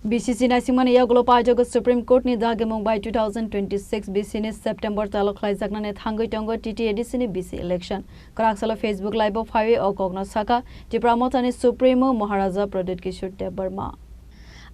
BCC nasimani yaglo pajogo Supreme Court ni dagemong by 2026 BC ni September talo khlaijak nane thangoi tongo TT edition ni BC election kraksalo Facebook live of highway o kogno saka tipramotani Supremo Maharaja Pradit Kishore Dev Burma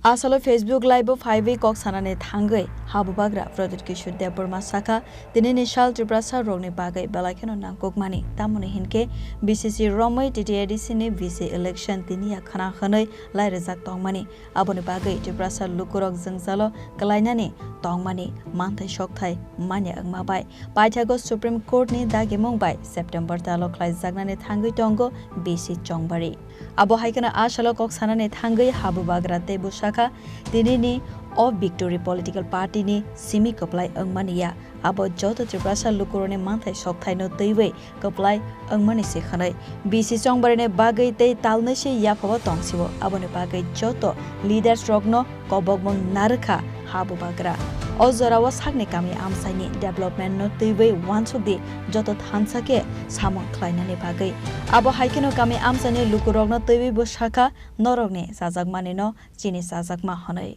Asalo Facebook live of highway kok sanane thangai habubagra Pradit Kishore Dev Burma saka dinini shal triprasa rogni bagai belaikeno nangkok mani tamoni hinke BCC Romoi TT edition ni BC election tinia khana khanai lairejak tongmani aboni bagai triprasa lukurok jengzalo kalainani tongmani manthai sokthai manya angma bai paithago Supreme Court ni dagemong bai September talo khlaijak thangai tongo BC Chongbari abo haikana asalo kok sanane thangai habubagra tebu saka dinini of Victory Political Party ni simi kaplai angmaniya abo joto triprasa lukurone manthai sokthai no teiwe kaplai angmani se khanai BC Chongbari ne bagai tei talne se yaphaba tongsibo abo ne bagai joto leaders rogno kobogmong narkha habubagra Ozarawa sakne kami amsaini development no teiwe wansukdi joto thansake samong khlainani bagai abo haikeno kami amsani lukurogno teiwe bo shaka norogne sajagmane no chini sajagma hanai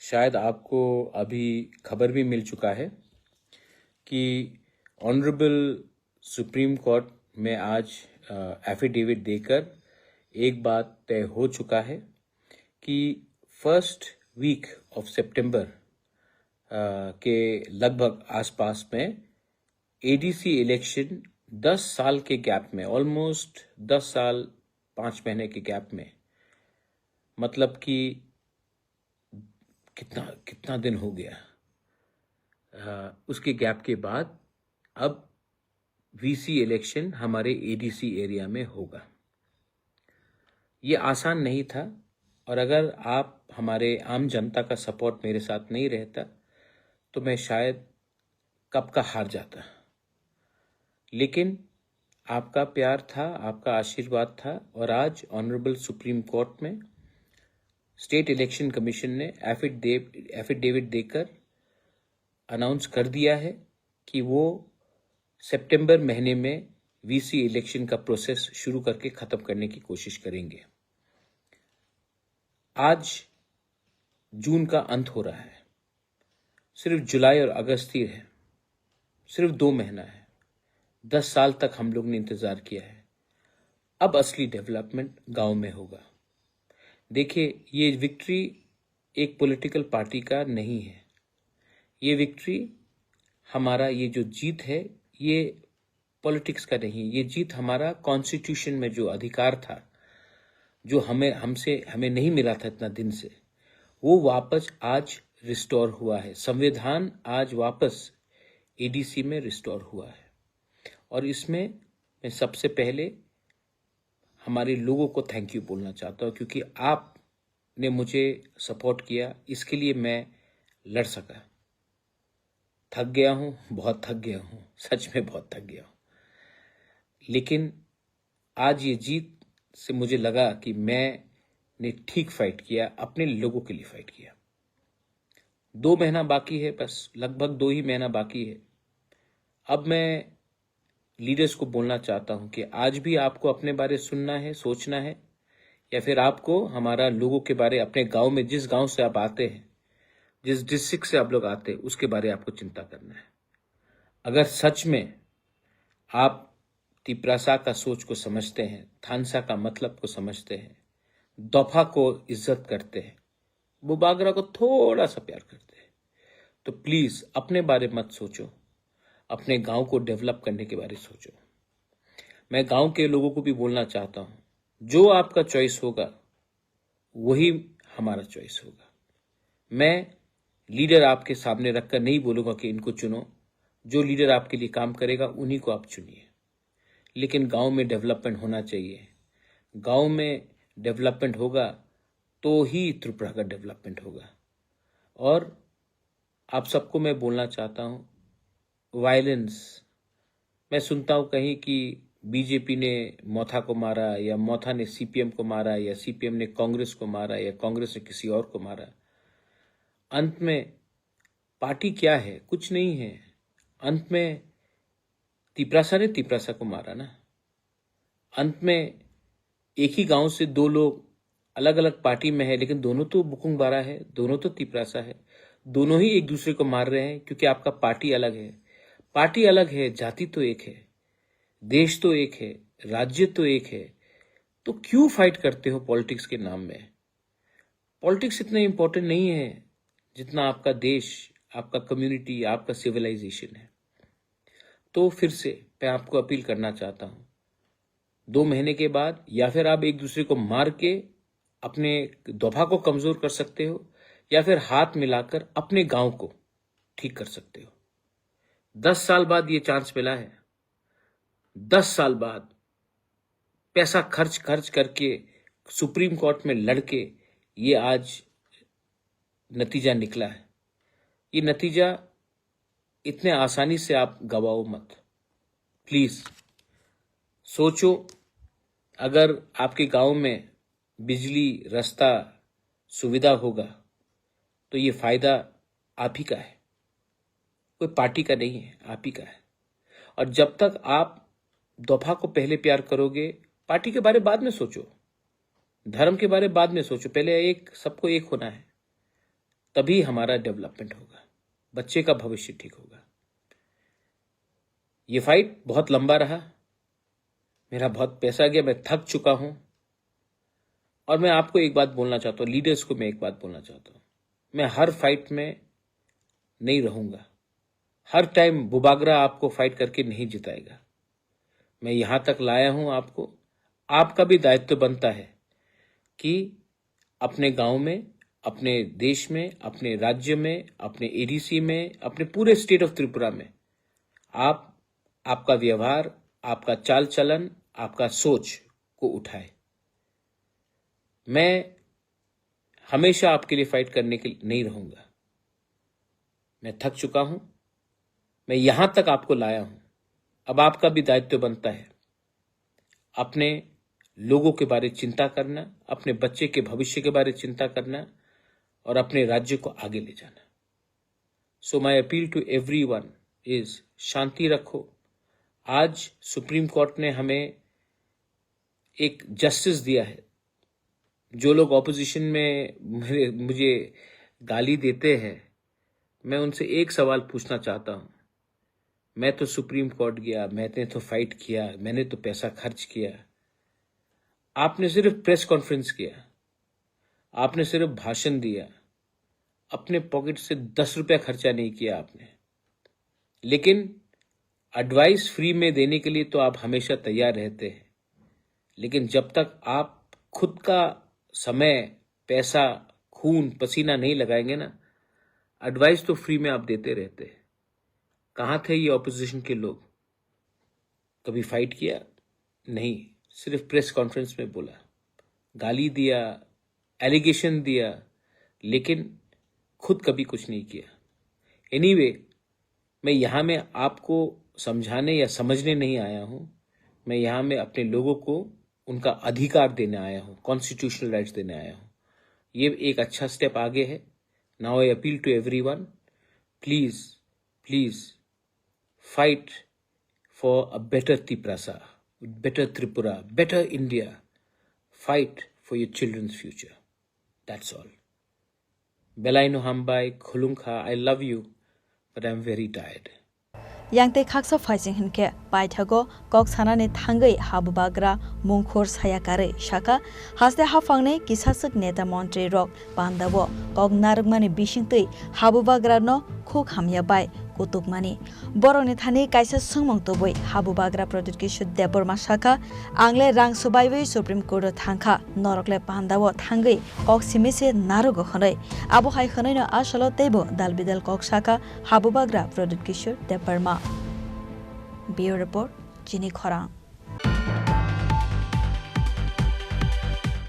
शायद आपको अभी खबर भी मिल चुका है कि honourable supreme court में आज एफिडेविट देकर एक बात तय हो चुका है कि फर्स्ट वीक ऑफ सितंबर के लगभग आसपास में एडीसी इलेक्शन 10 साल के गैप में ऑलमोस्ट 10 साल 5 महीने के गैप में मतलब कि कितना दिन हो गया उसके गैप के बाद अब वीसी इलेक्शन हमारे एडीसी एरिया में होगा। ये आसान नहीं था और अगर आप हमारे आम जनता का सपोर्ट मेरे साथ नहीं रहता तो मैं शायद कब का हार जाता, लेकिन आपका प्यार था, आपका आशीर्वाद था और आज ऑनरेबल सुप्रीम कोर्ट में स्टेट इलेक्शन कमीशन ने एफिडेविट देकर अनाउंस कर दिया है कि वो सितंबर महीने में वीसी इलेक्शन का प्रोसेस शुरू करके खत्म करने की कोशिश करेंगे। आज जून का अंत हो रहा है, सिर्फ जुलाई और अगस्त ही है, सिर्फ 2 महीना है। 10 साल तक हम लोग ने इंतजार किया है। अब असली डेवलपमेंट गांव में होगा। देखिए, ये विक्ट्री एक पॉलिटिकल पार्टी का नहीं है। ये विक्ट्री हमारा, ये जो जीत है ये पॉलिटिक्स का नहीं, ये जीत हमारा कॉन्स्टिट्यूशन में जो अधिकार था, जो हमें नहीं मिला था इतना दिन से, वो वापस आज रिस्टोर हुआ है। संविधान आज वापस एडीसी में रिस्टोर हुआ है और इसमें मैं सबसे पहले हमारे लोगों को थैंक यू बोलना चाहता हूँ, क्योंकि आपने मुझे सपोर्ट किया, इसके लिए मैं लड़ सका। थक गया हूँ, बहुत थक गया हूँ, सच में बहुत थक गया हूँ, लेकिन आज ये जीत से मुझे लगा कि मैंने ठीक फाइट किया, अपने लोगों के लिए फाइट किया। 2 महीना बाकी है, बस लगभग 2 ही महीना बाकी है। अब मैं लीडर्स को बोलना चाहता हूं कि आज भी आपको अपने बारे सुनना है, सोचना है, या फिर आपको हमारा लोगों के बारे, अपने गांव में, जिस गांव से आप आते हैं, जिस डिस्ट्रिक्ट से आप लोग आते हैं, उसके बारे आपको चिंता करना है। अगर सच में आप तिप्रासा का सोच को समझते हैं, थानसा का मतलब को समझते हैं, दफा को इज्जत करते हैं, बुबागरा को थोड़ा सा प्यार करते हैं, तो प्लीज अपने बारे मत सोचो, अपने गांव को डेवलप करने के बारे में सोचो। मैं गांव के लोगों को भी बोलना चाहता हूं, जो आपका चॉइस होगा वही हमारा चॉइस होगा। मैं लीडर आपके सामने रखकर नहीं बोलूंगा कि इनको चुनो, जो लीडर आपके लिए काम करेगा उन्हीं को आप चुनिए, लेकिन गांव में डेवलपमेंट होना चाहिए। गांव में डेवलपमेंट होगा तो ही त्रिपुरा का डेवलपमेंट होगा। और आप सबको मैं बोलना चाहता हूं, वायलेंस, मैं सुनता हूं कहीं कि बीजेपी ने मोथा को मारा, या मोथा ने सीपीएम को मारा, या सीपीएम ने कांग्रेस को मारा, या कांग्रेस ने किसी और को मारा। अंत में पार्टी क्या है? कुछ नहीं है। अंत में तिप्रासा ने तिप्रासा को मारा ना। अंत में एक ही गांव से 2 लोग अलग अलग पार्टी में है, लेकिन दोनों तो बुकुंग बारा है, दोनों तो तिपरासा है, दोनों ही एक दूसरे को मार रहे हैं क्योंकि आपका पार्टी अलग है। पार्टी अलग है, जाति तो एक है, देश तो एक है, राज्य तो एक है, तो क्यों फाइट करते हो पॉलिटिक्स के नाम में? पॉलिटिक्स इतना इंपॉर्टेंट नहीं है जितना आपका देश, आपका कम्युनिटी, आपका सिविलाइजेशन है। तो फिर से मैं आपको अपील करना चाहता हूं, 2 महीने के बाद या फिर आप एक दूसरे को मार के अपने दोफा को कमजोर कर सकते हो, या फिर हाथ मिलाकर अपने गांव को ठीक कर सकते हो। 10 साल बाद ये चांस मिला है, 10 साल बाद पैसा खर्च करके सुप्रीम कोर्ट में लड़के ये आज नतीजा निकला है। ये नतीजा इतने आसानी से आप गवाओ मत। प्लीज सोचो, अगर आपके गांव में बिजली, रास्ता, सुविधा होगा तो ये फायदा आप ही का है, कोई पार्टी का नहीं है, आप ही का है। और जब तक आप दोफा को पहले प्यार करोगे, पार्टी के बारे बाद में सोचो, धर्म के बारे बाद में सोचो, पहले सबको एक होना है, तभी हमारा डेवलपमेंट होगा, बच्चे का भविष्य ठीक होगा। ये फाइट बहुत लंबा रहा, मेरा बहुत पैसा गया, मैं थक चुका हूं। और मैं आपको एक बात बोलना चाहता हूं, लीडर्स को मैं एक बात बोलना चाहता हूं, मैं हर फाइट में नहीं रहूंगा, हर टाइम बुबागरा आपको फाइट करके नहीं जिताएगा। मैं यहां तक लाया हूं आपको, आपका भी दायित्व बनता है कि अपने गांव में, अपने देश में, अपने राज्य में, अपने एडीसी में, अपने पूरे स्टेट ऑफ त्रिपुरा में आपका व्यवहार, आपका चाल चलन, आपका सोच को उठाए। मैं हमेशा आपके लिए फाइट करने के लिए नहीं रहूंगा, मैं थक चुका हूं, मैं यहां तक आपको लाया हूं। अब आपका भी दायित्व बनता है अपने लोगों के बारे चिंता करना, अपने बच्चे के भविष्य के बारे चिंता करना और अपने राज्य को आगे ले जाना। So my appeal to everyone is शांति रखो। आज सुप्रीम कोर्ट ने हमें एक जस्टिस दिया है। जो लोग ऑपोजिशन में मुझे गाली देते हैं, मैं उनसे एक सवाल पूछना चाहता हूं। मैं तो सुप्रीम कोर्ट गया, मैंने तो फाइट किया, मैंने तो पैसा खर्च किया, आपने सिर्फ प्रेस कॉन्फ्रेंस किया, आपने सिर्फ भाषण दिया, अपने पॉकेट से 10 रुपया खर्चा नहीं किया आपने। लेकिन एडवाइस फ्री में देने के लिए तो आप हमेशा तैयार रहते हैं, लेकिन जब तक आप खुद का समय, पैसा, खून, पसीना नहीं लगाएंगे ना, एडवाइस तो फ्री में आप देते रहते हैं। कहाँ थे ये ऑपोजिशन के लोग? कभी फाइट किया? नहीं, सिर्फ प्रेस कॉन्फ्रेंस में बोला, गाली दिया, एलिगेशन दिया, लेकिन खुद कभी कुछ नहीं किया। एनीवे, मैं यहाँ में आपको समझाने या समझने नहीं आया हूँ, मैं यहाँ में अपने लोगों को उनका अधिकार देने आया हूँ, कॉन्स्टिट्यूशनल राइट्स देने आया हूँ। ये एक अच्छा स्टेप आगे है। Now I appeal to everyone, please please fight for a better Tiprasa, better Tripura, better India. Fight for your children's future. That's all. Belaino Hambai, Khulungkha, I love you, but I'm very tired. Yangte khaksa fighting hinke paithago kok sanane thangai habubagra mungkhor sayakare shaka hasde hafangne kisasuk neta montri rok pandabo kok narugmani bisingtei habubagra no khuk hamya bai kutukmani boroni thani kaisa sungmong toboi habubagra production deborma shaka angle rang subaiwe supreme court thangkha norokle pandabo thangai kok simise narugo khonai abo hai khonai no asalo tebo dalbidal kok shaka habubagra production deborma Bureau Report, Jini Khorang.